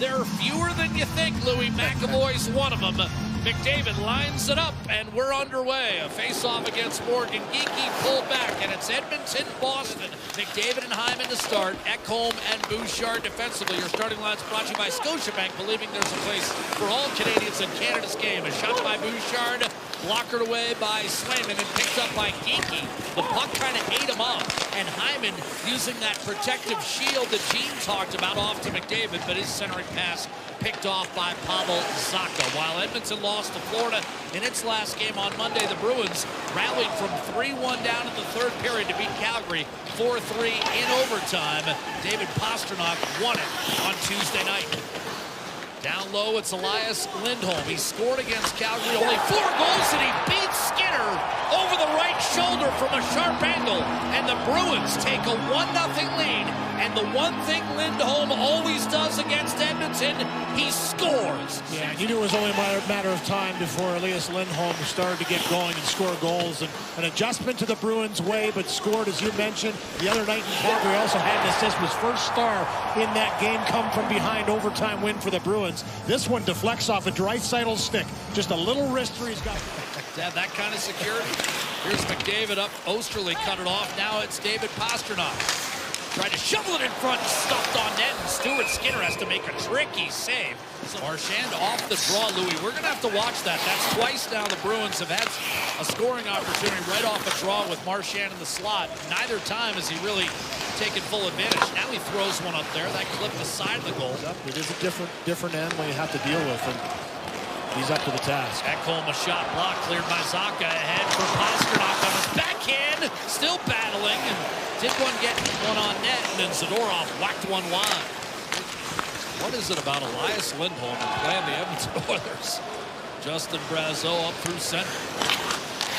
There are fewer than you think, Louis. McAvoy's one of them. McDavid lines it up, and we're underway. A face-off against Morgan. Geeky pulled back, and it's Edmonton, Boston. McDavid and Hyman to start. Ekholm and Bouchard defensively. Your starting line's brought to you by Scotiabank, believing there's a place for all Canadians in Canada's game. A shot by Bouchard, blockered away by Swayman, and picked up by Geeky. The puck kind of ate him up, and Hyman using that protective shield that Gene talked about off to McDavid, but his centering pass picked off by Pavel Zacha. While Edmonton lost to Florida in its last game on Monday, the Bruins rallied from 3-1 down in the third period to beat Calgary 4-3 in overtime. David Pastrnak won it on Tuesday night. Down low, it's Elias Lindholm. He scored against Calgary, only 4 goals, and he beats Skinner over the right shoulder from a sharp angle. And the Bruins take a 1-0 lead. And the one thing Lindholm always does against Edmonton, he scores. Yeah, you knew it was only a matter of time before Elias Lindholm started to get going and score goals. And an adjustment to the Bruins' way, but scored, as you mentioned. The other night in Calgary also had an assist. Was first star in that game, come from behind overtime win for the Bruins. This one deflects off a Dreisaitl's stick. Just a little wrister he's got. To have that kind of security. Here's McDavid up. Osterley cut it off. Now it's David Pastrnak. Tried to shovel it in front, stuffed on net, and Stuart Skinner has to make a tricky save. So Marchand off the draw, Louis. We're going to have to watch that. That's twice now the Bruins have had a scoring opportunity right off a draw with Marchand in the slot. Neither time has he really taken full advantage. Now he throws one up there. That clipped the side of the goal. It is a different animal you have to deal with, and he's up to the task. Ekholm, a shot block, cleared by Zacha. Ahead for Pastrnak on his backhand. Still battling, and did one get one on net, and then Zadorov whacked one wide. What is it about Elias Lindholm playing the Edmonton Oilers? Justin Brazeau up through center.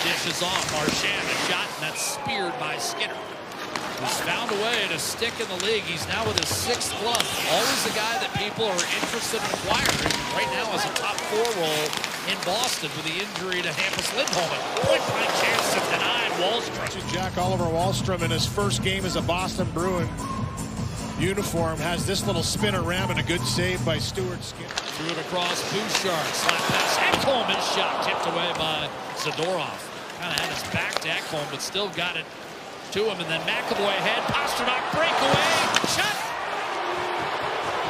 Dishes off. Marchand, a shot, and that's speared by Skinner. He's found a way to stick in the league. He's now with his 6th glove. Always a guy that people are interested in acquiring. Right now has a top 4 role in Boston with the injury to Hampus Lindholm. Point-blank chance to deny Wallstrom. Jack Oliver Wallstrom in his first game as a Boston Bruin uniform has this little spinner ram and a good save by Stuart Skinner. Threw it across Bouchard. Slap pass. Ekholm, his shot tipped away by Zadorov. Kind of had his back to Ekholm, but still got it to him, and then McAvoy ahead. Pastrnak breakaway. Shot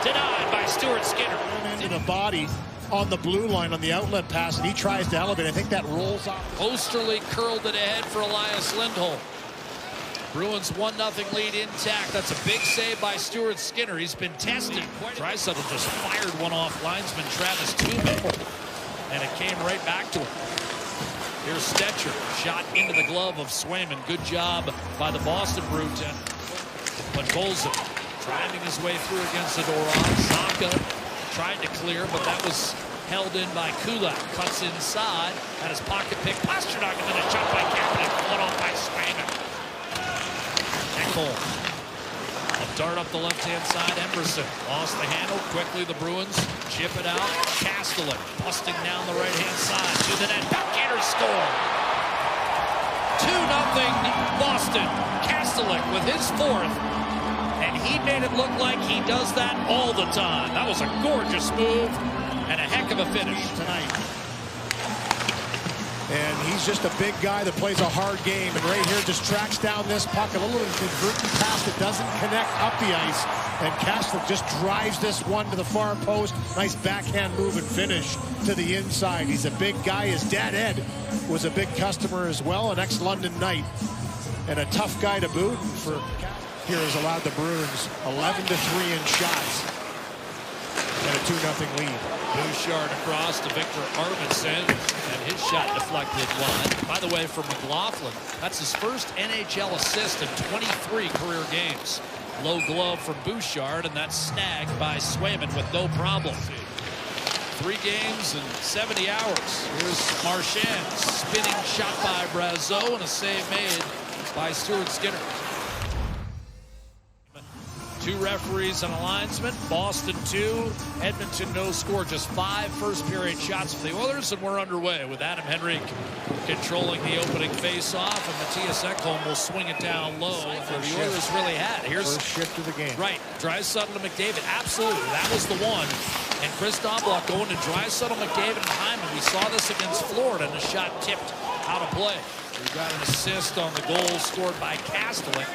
denied by Stuart Skinner. Into the body on the blue line on the outlet pass, and he tries to elevate. I think that rolls off. Osterley curled it ahead for Elias Lindholm. Bruins 1-0 lead intact. That's a big save by Stuart Skinner. He's been tested. Draisaitl just fired one off linesman Travis Tuchman, and it came right back to him. Here's Stetcher, shot into the glove of Swayman. Good job by the Boston Bruins. But Golzin driving his way through against Zadorov. Zacha tried to clear, but that was held in by Kulak. Cuts inside, had his pocket pick. Pastrnak, and then a shot by Kapanen, one off by Swayman. Ekholm. A dart up the left-hand side. Emerson lost the handle. Quickly the Bruins chip it out. Castellan busting down the right-hand side to the net. Backhander score. 2-0 Boston. Castellan with his 4th. And he made it look like he does that all the time. That was a gorgeous move and a heck of a finish tonight. And he's just a big guy that plays a hard game. And right here just tracks down this puck. A little inverted pass that doesn't connect up the ice. And Castellan just drives this one to the far post. Nice backhand move and finish to the inside. He's a big guy. His dad, Ed, was a big customer as well. An ex-London Knight. And a tough guy to boot. For here has allowed the Bruins 11-3 in shots. And a 2-0 lead. Bouchard across to Victor Arvidsson, and his shot deflected wide. By the way, for McLaughlin, that's his first NHL assist in 23 career games. Low glove from Bouchard, and that's snagged by Swayman with no problem. 3 games in 70 hours. Here's Marchand, spinning shot by Brazeau, and a save made by Stuart Skinner. 2 referees and a linesman. Boston 2, Edmonton no score. Just 5 first period shots for the Oilers, and we're underway with Adam Henrique. controlling the opening face-off, and Mattias Ekholm will swing it down low. For the Oilers really had. Here's first shift of the game. Right, Draisaitl to McDavid. Absolutely, that was the one. And Chris Knobloch going to Draisaitl, McDavid, and Hyman. We saw this against Florida, and the shot tipped out of play. We got an assist on the goal scored by Kastelik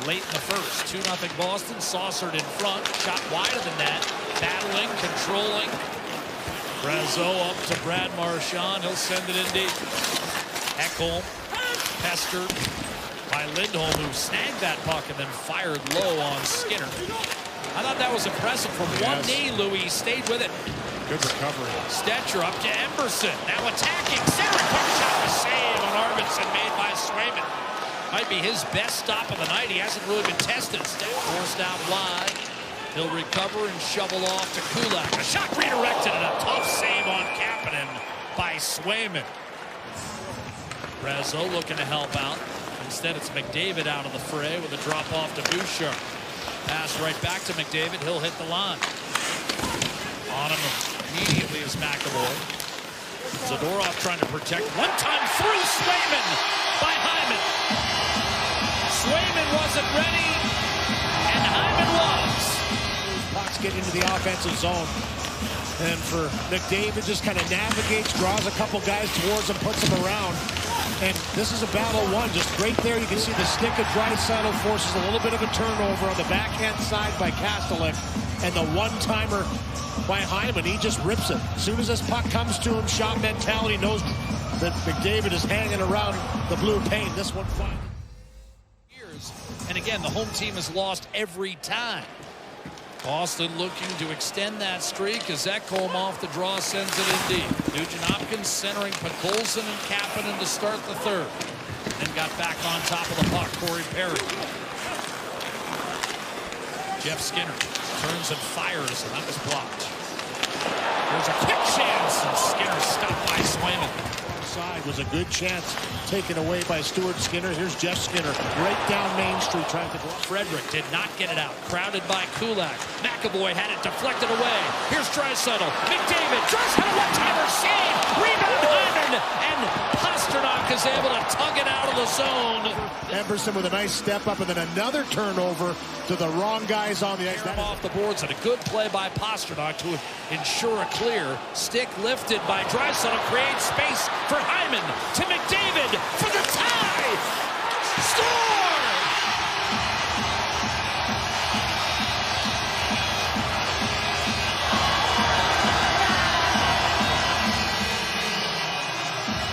late in the first. 2-0 Boston, saucered in front, shot wide of the net, battling, controlling. Brazeau up to Brad Marchand. He'll send it in deep. Ekholm pestered by Lindholm, who snagged that puck and then fired low on Skinner. I thought that was impressive. From one knee, Louis stayed with it. Good recovery. Stetcher up to Emberson. Now attacking. Center puck shot. A save on Arvidsson made by Swayman. Might be his best stop of the night. He hasn't really been tested. Forced out wide. He'll recover and shovel off to Kulak. A shot redirected and a tough save on Kapanen by Swayman. Brazeau looking to help out. Instead, it's McDavid out of the fray with a drop off to Bouchard. Pass right back to McDavid. He'll hit the line. On him immediately is McAvoy. Zadorov trying to protect. One time through Swayman by Hyman. Swayman wasn't ready, and Hyman was. Pucks get into the offensive zone. And for McDavid, just kind of navigates, draws a couple guys towards him, puts them around. And this is a battle one. Just right there, you can see the stick of Draisaitl forces a little bit of a turnover on the backhand side by Kastelik. And the one-timer by Hyman, he just rips it. As soon as this puck comes to him, shot mentality, knows that McDavid is hanging around the blue paint. This one finally. And again, the home team has lost every time. Boston looking to extend that streak as Ekholm off the draw sends it in deep. Nugent-Hopkins centering Podkolzin and Kapanen to start the third. Then got back on top of the puck, Corey Perry. Jeff Skinner turns and fires, and that was blocked. There's a kick chance, and Skinner stopped by Swayman. Side was a good chance taken away by Stuart Skinner. Here's Jeff Skinner right down Main Street trying to block. Frederick did not get it out. Crowded by Kulak. McAvoy had it deflected away. Here's Draisaitl. McDavid. Draisaitl one-timer save. Rebound Hyman. And Pastrnak is able to tug it out of the zone. Emberson with a nice step up and then another turnover to the wrong guys on the ice. Off the boards and a good play by Pastrnak to ensure a clear. Stick lifted by Draisaitl. Creates space for Hyman to McDavid for the tie. Score!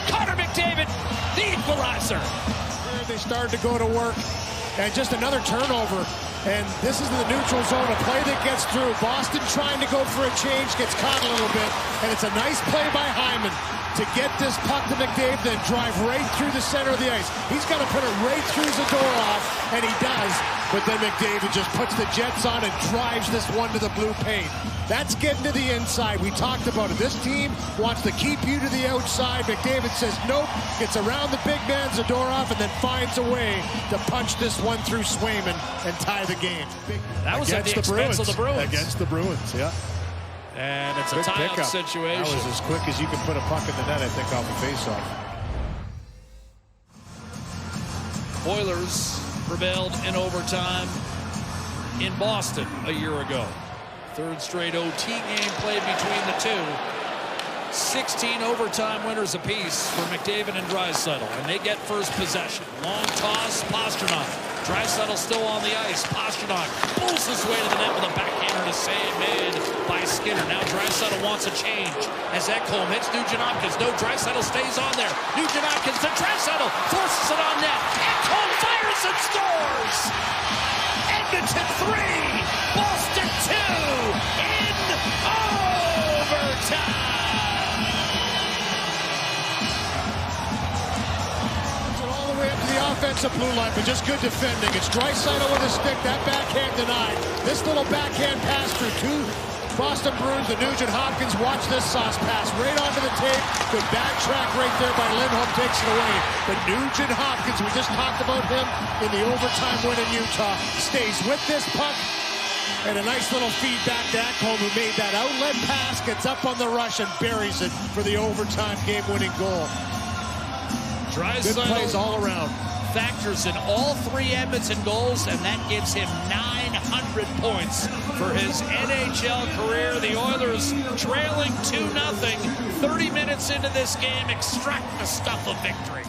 Connor McDavid, the equalizer. They started to go to work, and just another turnover. And this is the neutral zone, a play that gets through. Boston trying to go for a change, gets caught a little bit, and it's a nice play by Hyman to get this puck to McDavid, then drive right through the center of the ice. He's got to put it right through Zadorov, and he does. But then McDavid just puts the Jets on and drives this one to the blue paint. That's getting to the inside. We talked about it. This team wants to keep you to the outside. McDavid says nope, gets around the big man Zadorov, and then finds a way to punch this one through Swayman and tie the game. That was at the expense of the Bruins. Against the Bruins, yeah. And it's a tie-up situation. That was as quick as you can put a puck in the net, I think, off a face-off. Oilers prevailed in overtime in Boston a year ago. Third straight OT game played between the two. 16 overtime winners apiece for McDavid and Draisaitl, and they get first possession. Long toss, Pastrnak. Draisaitl still on the ice. Pastrnak pulls his way to the net with a backhander to save made by Skinner. Now Draisaitl wants a change as Ekholm hits Nugent-Hopkins. No, Draisaitl stays on there. Nugent-Hopkins to Draisaitl, forces it on net. Ekholm fires and scores! Edmonton 3, Boston 2 in overtime! Offensive blue line, but just good defending. It's Draisaitl with a stick, that backhand denied. This little backhand pass through two Boston Bruins, the Nugent-Hopkins. Watch this sauce pass right onto the tape. Good backtrack right there by Lindholm, takes it away. But Nugent-Hopkins, we just talked about him in the overtime win in Utah, stays with this puck. And a nice little feedback to Ekholm, who made that outlet pass, gets up on the rush and buries it for the overtime game-winning goal. Good plays all around. Factors in all 3 Edmonton goals, and that gives him 900 points for his NHL career. The Oilers trailing 2-0. 30 minutes into this game, extract the stuff of victory.